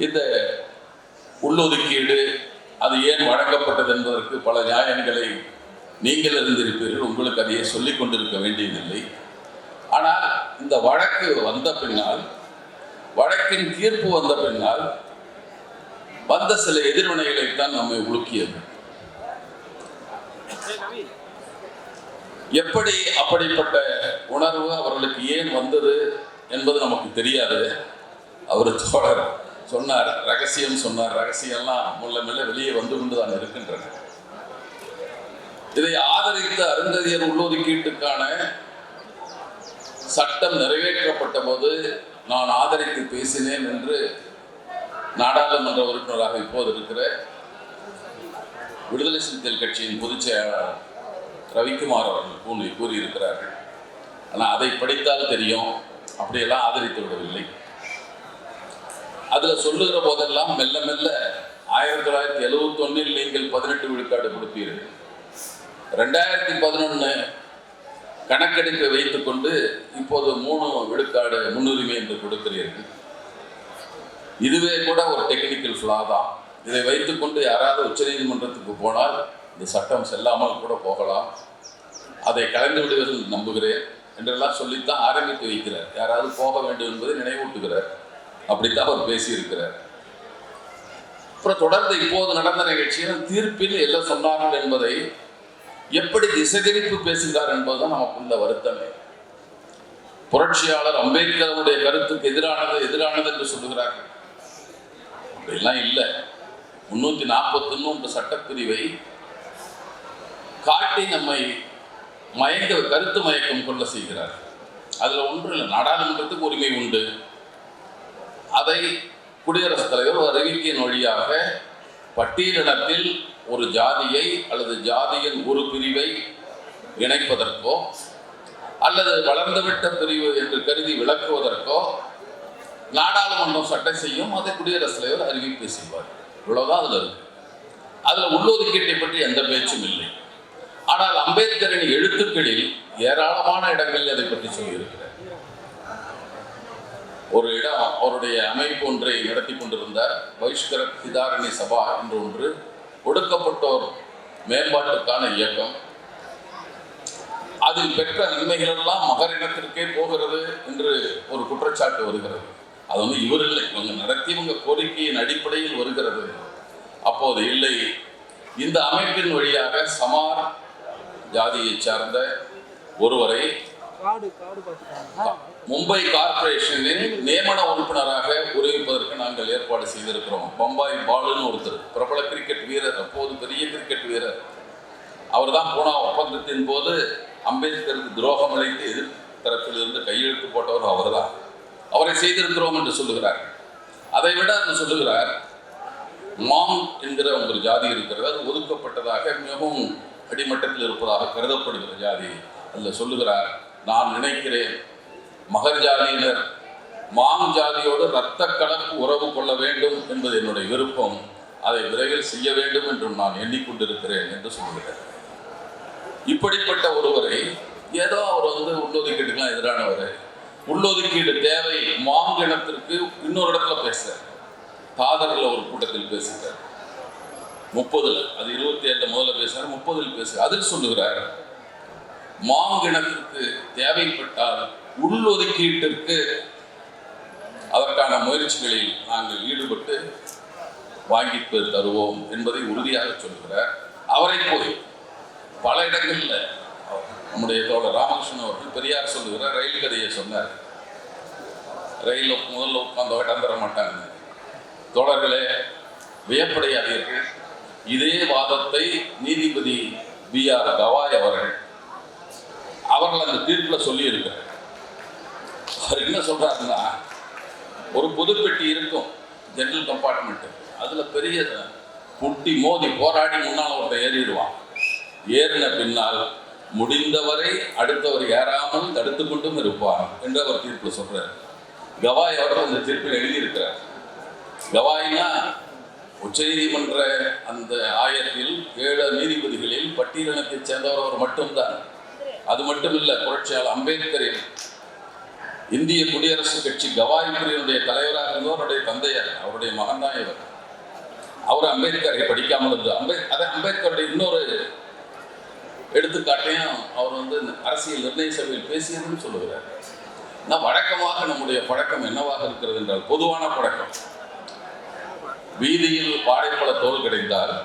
இந்த உள்ளொதுக்கீடு அது ஏன் வழங்கப்பட்டது என்பதற்கு பல நியாயங்களை நீங்கள் அறிந்திருப்பீர்கள். உங்களுக்கு அதையே சொல்லிக் கொண்டிருக்க வேண்டியதில்லை. ஆனால் இந்த வழக்கு வந்த பின்னால், வழக்கின் தீர்ப்பு வந்த பின்னால் வந்த சில எதிர்வினைகளைத்தான் நம்மை உலுக்கியது. எப்படி அப்படிப்பட்ட உணர்வு அவர்களுக்கு ஏன் வந்தது என்பது நமக்கு தெரியாது. அவர் தோழர் சொன்னார், ரகசியம் சொன்னார். ரகசியம்லாம் முள்ள மெல்ல வெளியே வந்து கொண்டுதான் இருக்கின்றன. இதை ஆதரித்த அருந்ததியர் உள்ளொதுக்கீட்டுக்கான சட்டம் நிறைவேற்றப்பட்ட போது நான் ஆதரித்து பேசினேன் என்று நாடாளுமன்ற உறுப்பினராக இப்போது இருக்கிற விடுதலை சிறுத்தைகள் கட்சியின் பொதுச் செயலாளர் ரவிக்குமார் அவர்கள் கூறியிருக்கிறார்கள். ஆனால் அதை படித்தால் தெரியும், அப்படியெல்லாம் ஆதரித்து விடவில்லை. அதில் சொல்லுகிற போதெல்லாம் மெல்ல மெல்ல 1971 நீங்கள் 18 விழுக்காடு கொடுப்பீர்கள், 2011 கணக்கெடுப்பை வைத்துக் கொண்டு இப்போது 3 விழுக்காடு முன்னுரிமை என்று கொடுக்கிறீர்கள். இதுவே கூட ஒரு டெக்னிக்கல் ஃப்ளா தான். இதை வைத்துக்கொண்டு யாராவது உச்சநீதிமன்றத்துக்கு போனால் இந்த சட்டம் செல்லாமல் கூட போகலாம், அதை கலந்து விடுவதில் நம்புகிறேன் என்றெல்லாம் சொல்லித்தான் ஆரம்பித்து வைக்கிறார். யாராவது போக வேண்டும் என்பதை நினைவூட்டுகிறார். அப்படித்தான் அவர் பேசியிருக்கிறார். அப்புறம் தொடர்ந்து இப்போது நடந்த நிகழ்ச்சியில் தீர்ப்பில் எல்லாம் சொன்னார்கள் என்பதை எப்படி திசைதிரிப்பு பேசுகிறார் என்பதுதான் நமக்குள்ள வருத்தமே. புரட்சியாளர் அம்பேத்கருடைய கருத்துக்கு எதிரானது என்று சொல்லுகிறார்கள். அப்படிலாம் இல்லை. 341 சட்டப்பிரிவை காட்டி நம்மை கருத்து மயக்கம் கொள்ள செய்கிறார். அதுல ஒன்று இல்லை, நாடாளுமன்றத்துக்கு உரிமை உண்டு. அதை குடியரசுத் தலைவர் ஒரு அறிவிக்கையின் வழியாக பட்டியலினத்தில் ஒரு ஜாதியை அல்லது ஜாதியின் ஒரு பிரிவை இணைப்பதற்கோ அல்லது வளர்ந்துவிட்ட பிரிவு என்று கருதி விளக்குவதற்கோ நாடாளுமன்றம் சட்டம் செய்யும். அதை குடியரசுத் தலைவர் அறிவிப்பை செய்வார். இவ்வளவுதான் அதுல இருக்கு. அதுல உள்ளொதுக்கீட்டை பற்றி எந்த பேச்சும் இல்லை. ஆனால் அம்பேத்கரின் எழுத்துக்களில் ஏராளமான இடங்களில் அதை பற்றி சொல்லியிருக்கிறார். ஒரு இடம் அவருடைய அமைப்பு ஒன்றை நடத்தி கொண்டிருந்தார். வைஷ்கர ஹிதாரணி சபா என்று ஒன்று, ஒடுக்கப்பட்டோர் மேம்பாட்டுக்கான இயக்கம். அதில் பெற்ற நன்மைகள் எல்லாம் மகர் இனத்திற்கே போகிறது என்று ஒரு குற்றச்சாட்டு வருகிறது. அது வந்து இவர் இல்லை, இவங்க நடத்தி இவங்க கோரிக்கையின் அடிப்படையில் வருகிறது. அப்போது இல்லை, இந்த அமைப்பின் வழியாக சமார் ஜாதியை சார்ந்த ஒருவரை மும்பை கார்பரேஷனின் நியமன உறுப்பினராக உருவிப்பதற்கு நாங்கள் ஏற்பாடு செய்திருக்கிறோம். பம்பாய் பாலுன்னு ஒருத்தர், பிரபல கிரிக்கெட் வீரர், அப்போது பெரிய கிரிக்கெட் வீரர். அவர் தான் பூனா ஒப்பந்தத்தின் போது அம்பேத்கருக்கு துரோகம் அளித்து எதிர் தரப்பிலிருந்து கையெழுத்து போட்டவர் அவர் தான். அவரை செய்திருக்கிறோம் என்று சொல்லுகிறார். அதை விட அது சொல்லுகிறார், மாம் என்கிற ஒரு ஜாதி இருக்கிறது, அது ஒதுக்கப்பட்டதாக மிகவும் அடிமட்டத்தில் இருப்பதாக கருதப்படுகிற ஜாதி. அதில் சொல்லுகிறார், நான் நினைக்கிறேன் மகர் ஜாதியினர் மாம் ஜாதியோடு இரத்த கலப்பு உறவு கொள்ள வேண்டும் என்பது என்னுடைய விருப்பம். அதை விரைவில் செய்ய வேண்டும் என்றும் நான் எண்ணிக்கொண்டிருக்கிறேன் என்று சொல்லுகிறார். இப்படிப்பட்ட ஒருவரை ஏதோ அவர் வந்து உள்ளொதுக்கீட்டுக்கெல்லாம் எதிரானவர், உள்ளொதுக்கீடு தேவை மாம் இனத்திற்கு இன்னொரு இடத்துல பேசுறார். தாதரில் ஒரு கூட்டத்தில் பேசுகிறார். 30 அது 27 முதல்ல பேசுறார், 30 பேசுகிறார். அதில் சொல்லுகிறார், மாங்கிணத்திற்கு தேவைப்பட்டால் உள்ளொதுக்கீட்டிற்கு அதற்கான முயற்சிகளில் நாங்கள் ஈடுபட்டு வாங்கி தருவோம் என்பதை உறுதியாக சொல்கிறார். அவரை போய் பல இடங்களில் நம்முடைய தோழர் ராமகிருஷ்ணன் அவர்கள் பெரியார் சொல்லுகிறார், ரயில் கதையை சொன்னார். ரயிலில் முதல்ல உட்கார்ந்த இடம் தர மாட்டாங்க. தோழர்களே, வியப்படையாதீர்கள். இதே வாதத்தை நீதிபதி B.R. கவாய் அவர்கள் அந்த தீர்ப்பில் சொல்லி இருக்கிறார். அவர் என்ன சொல்றாருன்னா, ஒரு பொதுப்பெட்டி இருக்கும், ஜெனரல் கம்பார்ட்மெண்ட், அதுல பெரிய முட்டி மோதி போராடி முன்னால் ஒருத்தர் ஏறிடுவான். ஏறின பின்னால் முடிந்தவரை அடுத்தவர் ஏறாமல் தடுத்து கொண்டும் இருப்பார் என்று அவர் தீர்ப்பில் சொல்றார். கவாய் அவர்கள் அந்த தீர்ப்பில் எழுதியிருக்கிறார். கவாய்னா உச்சநீதிமன்ற அந்த ஆயத்தில் 7 நீதிபதிகளில் பட்டியலினத்தைச் சேர்ந்தவர் மட்டும்தான். அது மட்டும் இல்லை, புரட்சியாளர் அம்பேத்கரின் இந்திய குடியரசுக் கட்சி கவாய் பிரிவினுடைய தலைவராக இருந்தவர் அவருடைய தந்தையார், அவருடைய மகன் தான் இவர். அவர் அம்பேத்கரை படிக்காமல் இருந்தார். அம்பேத்கருடைய இன்னொரு எடுத்துக்காட்டையும் அவர் அரசியல் நிர்ணய சபையில் பேசியதுன்னு சொல்லுகிறார். வழக்கமாக நம்முடைய பழக்கம் என்னவாக இருக்கிறது என்றால், பொதுவான பழக்கம், வீதியில் வாழைப்பழ தோல் கிடைத்தால்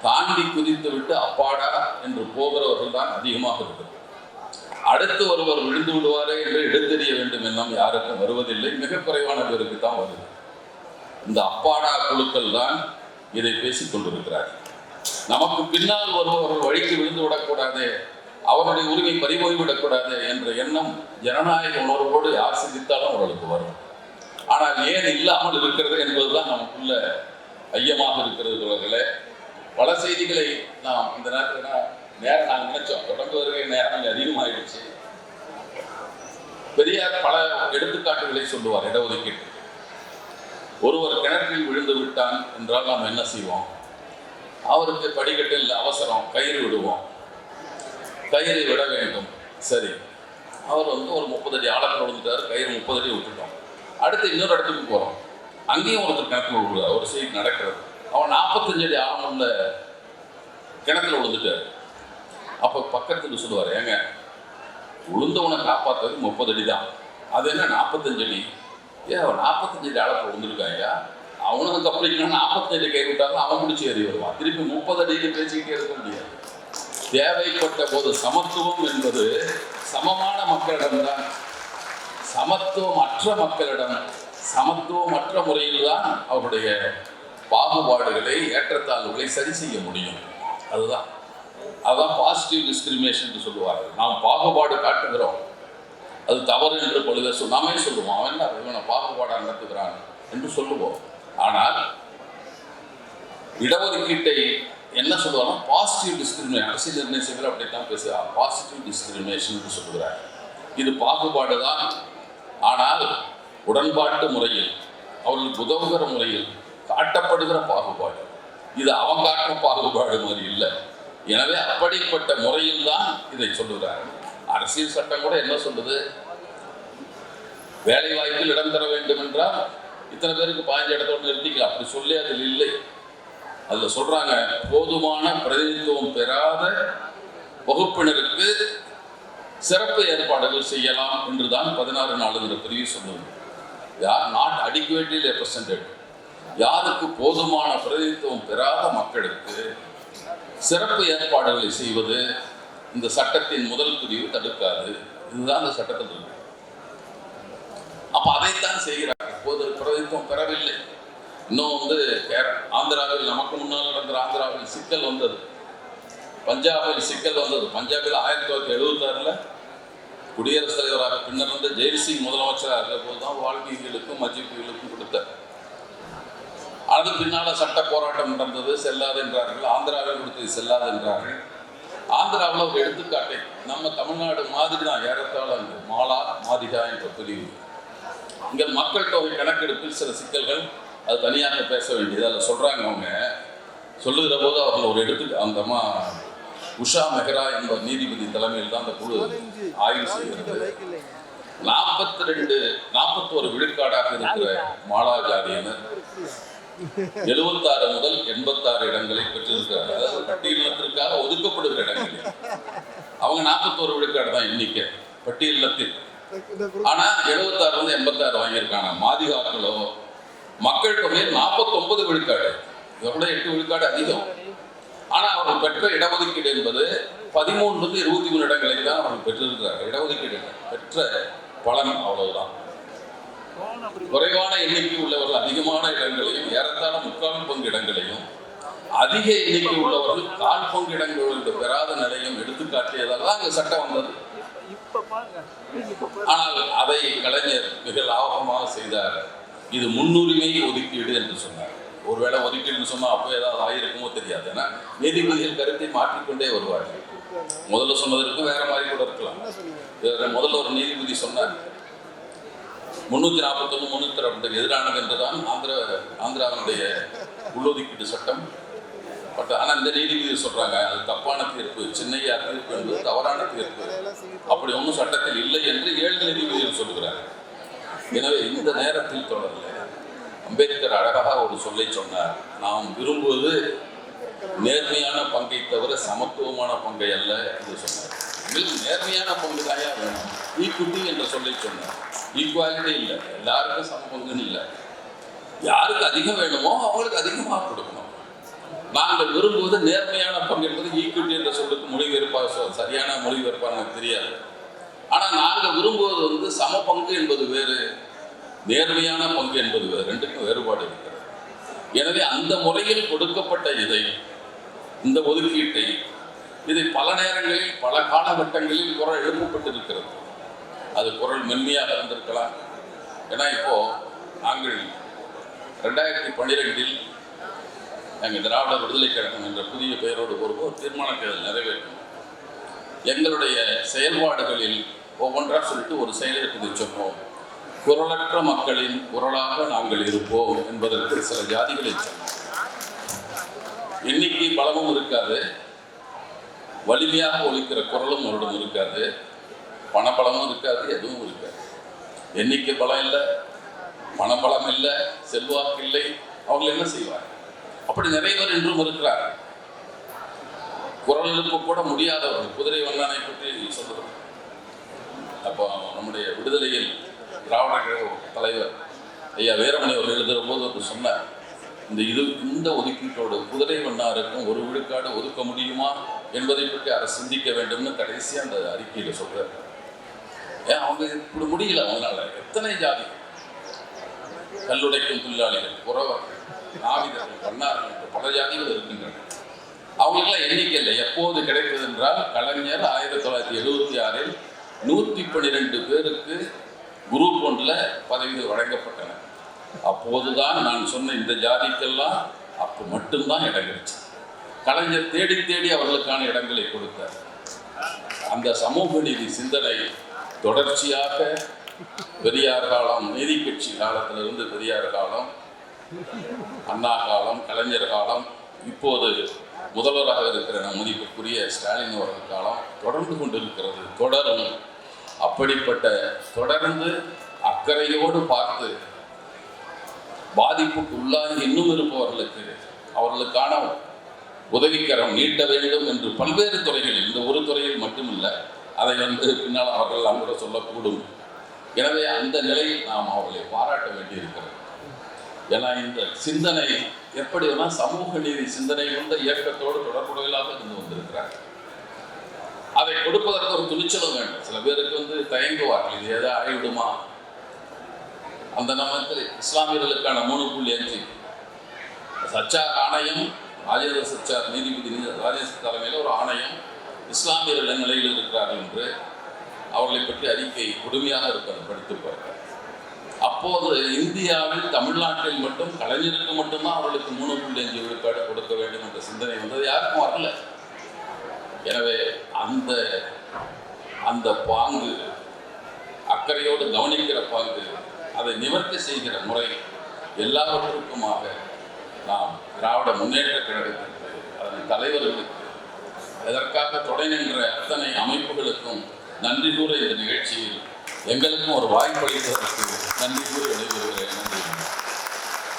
தாண்டி குதித்து விட்டு அப்பாடா என்று போகிறவர்கள் தான் அதிகமாக இருக்கிறது. அடுத்து ஒருவர் விழுந்து விடுவாரே என்று எடுத்தெறிய வேண்டும் எண்ணம் யாருக்கும் வருவதில்லை, மிக குறைவான பேருக்கு தான் வருது. இந்த அப்பாடா குழுக்கள் தான் இதை பேசிக் கொண்டிருக்கிறார்கள். நமக்கு பின்னால் வருபவர்கள் வழிக்கு விழுந்து விடக்கூடாது, அவருடைய உரிமை பறிபோய்விடக்கூடாது என்ற எண்ணம் ஜனநாயக உணர்வோடு யார் சிந்தித்தாலும் அவர்களுக்கு வரும். ஆனால் ஏன் இல்லாமல் இருக்கிறது என்பதுதான் நமக்குள்ள ஐயமாக இருக்கிறது. பல செய்திகளை நாம் இந்த நேரத்தில் நாங்கள் நினைச்சோம், தொடர்ந்து வருகிற நேரம் அதிகமாகிடுச்சு. பெரியார் பல எடுத்துக்காட்டுகளை சொல்லுவார். இடஒதுக்கீட்டு, ஒருவர் கிணற்றில் விழுந்து விட்டான் என்றால் நாம் என்ன செய்வோம்? அவருக்கு படிக்கட்டில் அவசரம், கயிறு விடுவோம், கயிறை விட வேண்டும். சரி, அவர் ஒரு 30 அடி ஆழத்தில் விழுந்துட்டார், கயிறு 30 அடி விட்டுட்டோம். அடுத்து இன்னொரு இடத்துக்கு போகிறோம், அங்கேயும் ஒருத்தர் கிணத்துல விழுவார். ஒரு செய்தி நடக்கிறது, அவன் 45 அடி ஆழம் உள்ள கிணத்துல விழுந்துட்டார். அப்போ பக்கத்துக்கு சொல்லுவார், ஏங்க விழுந்தவனை காப்பாற்றுறது 30 அடி தான், அது என்ன 45 அடி? அவன் 45 அடி ஆழத்தில் விழுந்துருக்காங்க, அவனுக்கு தப்பிக்கணும். 45 அடி கை விட்டாலும் அவன் முடிச்சு ஏறி வருவான். திருப்பி 30 அடியில் பேசிக்கிட்டே இருக்க முடியாது. தேவைப்பட்ட போது சமத்துவம் என்பது சமமான மக்களிடம்தான். சமத்துவமற்ற மக்களிடம் சமத்துவமற்ற முறையில் தான் அவருடைய பாகுபாடுகளை, ஏற்றத்தாழ்வுகளை சரி செய்ய முடியும். அதுதான் பாசிட்டிவ் டிஸ்கிரிமினேஷன் சொல்லுவார்கள். நாம் பாகுபாடு காட்டுகிறோம், அது தவறு என்று பொழுது நாமே சொல்லுவோம், அவன் இவனை பாகுபாடாக நடத்துகிறான் என்று சொல்லுவோம். ஆனால் இடஒதுக்கீட்டை என்ன சொல்லுவாங்க? Positive discrimination. அரசியல் நிர்ணய சபையில் அப்படித்தான் பேசுகிறார். பாசிட்டிவ் டிஸ்கிரிமினேஷன் என்று சொல்லுகிறார். இது பாகுபாடு தான், ஆனால் உடன்பாட்டு முறையில், அவர்களுக்கு உதவுகிற முறையில் காட்டப்படுகிற பாகுபாடு. இது அவன் காட்டுற பாகுபாடு மாதிரி இல்லை. எனவே அப்படிப்பட்ட முறையில் தான் இதை சொல்லுகிறார். அரசியல் சட்டம் கூட என்ன சொல்லுது? வேலை வாய்ப்பில் இடம் தர வேண்டும் என்றால் இத்தனை பேருக்கு 15 இடத்தோடு நிறுத்திக்கலாம். அப்படி சொல்லி அதில் இல்லை. அதில் சொல்றாங்க, போதுமான பிரதிநிதித்துவம் பெறாத வகுப்பினருக்கு சிறப்பு ஏற்பாடுகள் செய்யலாம் என்றுதான் 16 நாளுங்கிற பிரிவு சொல்லுது. யார் நாட் அடிக்குவேட்லி ரெப்ரசன்டட், யாருக்கு போதுமான பிரதிநிதித்துவம் பெறாத மக்களுக்கு சிறப்பு ஏற்பாடுகளை செய்வது இந்த சட்டத்தின் முதல் பிரிவு தடுக்காது. இதுதான் இந்த சட்டத்தில் இருக்கு. அப்ப அதைத்தான் செய்கிறார்கள். இப்போது பிரதிநிதித்துவம் பெறவில்லை. இன்னும் ஆந்திராவில், நமக்கு முன்னால் நடந்த ஆந்திராவில் சிக்கல் வந்தது, பஞ்சாபில் சிக்கல் வந்தது. பஞ்சாபில் 1976 குடியரசுத் தலைவராக பின்னர் வந்து ஜெய்சிங் முதலமைச்சராக இருக்கிற போதுதான் வால்மீகிகளுக்கும் மஜிபிகளுக்கும் கொடுத்தார். அது பின்னால சட்ட போராட்டம் நடந்தது, செல்லாது என்றார்கள். ஆந்திராவில் கொடுத்தது செல்லாது என்றார்கள். ஆந்திராவில் ஒரு எடுத்துக்காட்டை, நம்ம தமிழ்நாடு மாதிரி தான் ஏறத்தாழ மாலா மாதிகா என்ற பிரிவு. இங்கே மக்கள் தொகை கணக்கெடுப்பில் சில சிக்கல்கள், அது தனியாக பேச வேண்டியது. அதில் சொல்கிறாங்க, அவங்க சொல்லுகிற போது அவர்கள் ஒரு அந்த அம்மா உஷா மெஹ்ரா என்ற நீதிபதி தலைமையில் தான் அந்த குழு ஆய்வு செய்கிறது. 41 விழுக்காடாக இருக்கிற மாலா ஜாதியினர் 76 முதல் 86 இடங்களை பெற்றிருக்கிறார்கள். அதாவது பட்டியலினத்திற்காக ஒதுக்கப்படுகிற இடங்களில் அவங்க 41 விழுக்காடு தான் எண்ணிக்கை பட்டியலினத்தில். ஆனா 76 வந்து 86 வாங்கியிருக்காங்க. மாதிகாக்களோ மக்கள் தொகையில் 49 விழுக்காடு, இதை விட 8 விழுக்காடு அதிகம். ஆனா அவர்கள் பெற்ற இடஒதுக்கீடு என்பது 13 23 இடங்களை தான் அவர்கள் பெற்றிருக்கிறார்கள். இடஒதுக்கீடு பெற்ற பலன் அவ்வளவுதான். குறைவான எண்ணிக்கை உள்ளவர்கள் அதிகமான இடங்களையும், ஏறத்தாழ 3/4 பங்கு இடங்களையும், அதிக எண்ணிக்கை உள்ளவர்கள் 1/4 பங்கு இடங்களுக்கு பெறாத நிலையும் எடுத்துக்காட்டியதால் தான் அங்கு சட்டம் வந்தது. ஆனால் அதை கலைஞர் மிக லாபகமாக செய்தார். இது முன்னுரிமை ஒதுக்கீடு என்று சொன்னார். ஒருவேளை ஒதுக்கீடுன்னு சொன்னா அப்போ ஏதாவது ஆயிருக்குமோ தெரியாது. ஏன்னா நீதிபதிகள் கருத்தை மாற்றிக்கொண்டே வருவார்கள். முதல்ல சொன்னதற்கு வேற மாதிரி கூட இருக்கலாம். முதல்ல ஒரு நீதிபதி சொன்னார் 341 362 எதிரானது என்றுதான் ஆந்திராவினுடைய உள்ளொதுக்கீட்டு சட்டம் பட் ஆனால் இந்த நீதிபதி சொல்றாங்க அது தப்பான தீர்ப்பு, சின்னையா தீர்ப்பு என்பது தவறான தீர்ப்பு, அப்படி ஒன்றும் சட்டத்தில் இல்லை என்று 7 நீதிபதிகள் சொல்கிறார். எனவே இந்த நேரத்தில் தொடரல அம்பேத்கர் அழகாக ஒரு சொல்லை சொன்னார், நாம் விரும்புவது நேர்மையான பங்கை தவிர சமத்துவமான பங்கை அல்ல என்று சொன்னார். நேர்மையான பங்கு தாயா வேணும், ஈக்குவிட்டி என்ற சொல்லை சொன்னார். ஈக்குவாலிட்டி இல்லை, எல்லாருக்கும் சம பங்குன்னு இல்லை, யாருக்கு அதிகம் வேணுமோ அவங்களுக்கு அதிகமாக கொடுக்கணும். நாங்கள் விரும்புவது நேர்மையான பங்கு என்பது ஈக்குவிட்டி என்ற சொல்லுக்கு மொழிபெயர்ப்பாக சரியான மொழிபெயர்ப்பாக எனக்கு தெரியாது. ஆனால் நாங்கள் விரும்புவது சம பங்கு என்பது வேறு, நேர்மையான பங்கு என்பது வேறு, ரெண்டுக்கும் வேறுபாடு இருக்கிறது. எனவே அந்த முறையில் கொடுக்கப்பட்ட இந்த ஒதுக்கீட்டை இதை பல நேரங்களில் பல காலகட்டங்களில் குரல் எழுப்பப்பட்டிருக்கிறது. அது குரல் மென்மையாக இருந்திருக்கலாம். ஏன்னா இப்போ நாங்கள் 2012 எங்கள் திராவிட விடுதலை கழகம் என்ற புதிய பெயரோடு ஒரு தீர்மானத்தை நிறைவேற்றும். எங்களுடைய செயல்பாடுகளில் ஒவ்வொன்றாக சொல்லிட்டு ஒரு செயலுக்கு சொன்னோம், குரலற்ற மக்களின் குரலாக நாங்கள் இருப்போம் என்பதற்கு சில ஜாதிகளை சொன்னோம். எண்ணிக்கை பலமும் இருக்காது, வலிமையாக ஒலிக்கிற குரலும் அவரிடம் இருக்காது, பணபலமும் இருக்காது, எதுவும் இருக்காது. எண்ணிக்கை பலம் இல்லை, பணபலம் இல்லை, செல்வாக்கு இல்லை, அவங்க என்ன செய்வார்? அப்படி நிறைய பேர் இன்றும் இருக்கிறார். குரல் எழுப்ப கூட முடியாதவர்கள். குதிரை வண்ணானை பற்றி சொல்லுறோம். அப்போ நம்முடைய விடுதலையில் திராவிட கழக தலைவர் ஐயா வீரமணி அவர்கள் எழுதுகிற போது அவர் சொன்னார், இந்த ஒதுக்கீட்டோடு குதிரை வண்ணாருக்கும் 1 விழுக்காடு ஒதுக்க முடியுமா என்பதை பற்றி அரசு சிந்திக்க வேண்டும்னு கடைசியாக அந்த அறிக்கையில் சொல்றாரு. ஏன் அவங்க இப்படி முடியல, அவங்களால எத்தனை ஜாதி, கல்லுடைக்கும் தொழிலாளிகள், புறவர்கள், நாவிதர்கள், வண்ணார்கள், பல ஜாதிகள் இருக்கின்றன. அவங்களுக்கெல்லாம் எண்ணிக்கை இல்லை. எப்போது கிடைத்தது என்றால் கலைஞர் 1976 112 பேருக்கு குரூப் 1 பதவிகள் வழங்கப்பட்டன. அப்போதுதான் நான் சொன்ன இந்த ஜாதிக்கெல்லாம் அப்போ மட்டும்தான் இடம் கிடைச்சு. கலைஞர் தேடி தேடி அவர்களுக்கான இடங்களை கொடுத்தார். அந்த சமூக நீதி சிந்தனை தொடர்ச்சியாக பெரியார் காலம், நீதி கட்சி காலத்திலிருந்து பெரியார் காலம், அண்ணா காலம், கலைஞர் காலம், இப்போது முதல்வராக இருக்கிற நம் மதிப்புக்குரிய ஸ்டாலின் அவர்கள் காலம் தொடர்ந்து கொண்டிருக்கிறது, தொடரும். அப்படிப்பட்ட தொடர்ந்து அக்கறையோடு பார்த்து பாதிப்புக்கு உள்ளாகி இன்னும் இருப்பவர்களுக்கு அவர்களுக்கான உதவிக்கரம் நீட்ட வேண்டும் என்று பல்வேறு துறைகளில், இந்த ஒரு துறையில் மட்டுமில்லை, அதை பின்னால் அவர்களெல்லாம் கூட சொல்லக்கூடும். எனவே அந்த நிலையில் நாம் அவர்களை பாராட்ட வேண்டியிருக்கிறது. ஏன்னா இந்த சிந்தனை எப்படி சமூக நீதி சிந்தனை கொண்ட இயக்கத்தோடு தொடர்புடையலாக இருந்து வந்திருக்கிறார். அதை கொடுப்பதற்கு ஒரு துணிச்சலும் வேண்டும். சில பேருக்கு தயங்குவார்கள், இது ஏதாவது ஆகிவிடுமா. அந்த நமத்தில் இஸ்லாமியர்களுக்கான 3.5 சச்சார் ஆணையம், ராஜேந்திர சச்சார் நீதிபதி ராஜேந்திர தலைமையில் ஒரு ஆணையம் இஸ்லாமியர்கள் நிலையில் இருக்கிறார்கள் என்று அவர்களை பற்றி அறிக்கை கொடுமையாக இருக்கிறது, படித்து. அப்போது இந்தியாவில் தமிழ்நாட்டில் மட்டும் கலைஞருக்கு மட்டும்தான் அவர்களுக்கு 3.5 விழுக்காடு கொடுக்க வேண்டும் என்ற சிந்தனை வந்தது, யாருக்கும் வரல. எனவே அந்த பாங்கு, அக்கறையோடு கவனிக்கிற பாங்கு, அதை நிவர்த்தி செய்கிற முறை எல்லாவற்றுக்குமாக நாம் திராவிட முன்னேற்ற கழகத்திற்கு, அதன் தலைவர்களுக்கு, இதற்காக தொடை நின்ற அத்தனை அமைப்புகளுக்கும் நன்றி கூற இந்த நிகழ்ச்சியில் எங்களுக்கும் ஒரு வாய்ப்பளித்ததற்கு நன்றி கூறி விடைபெறுகிறேன். நன்றி.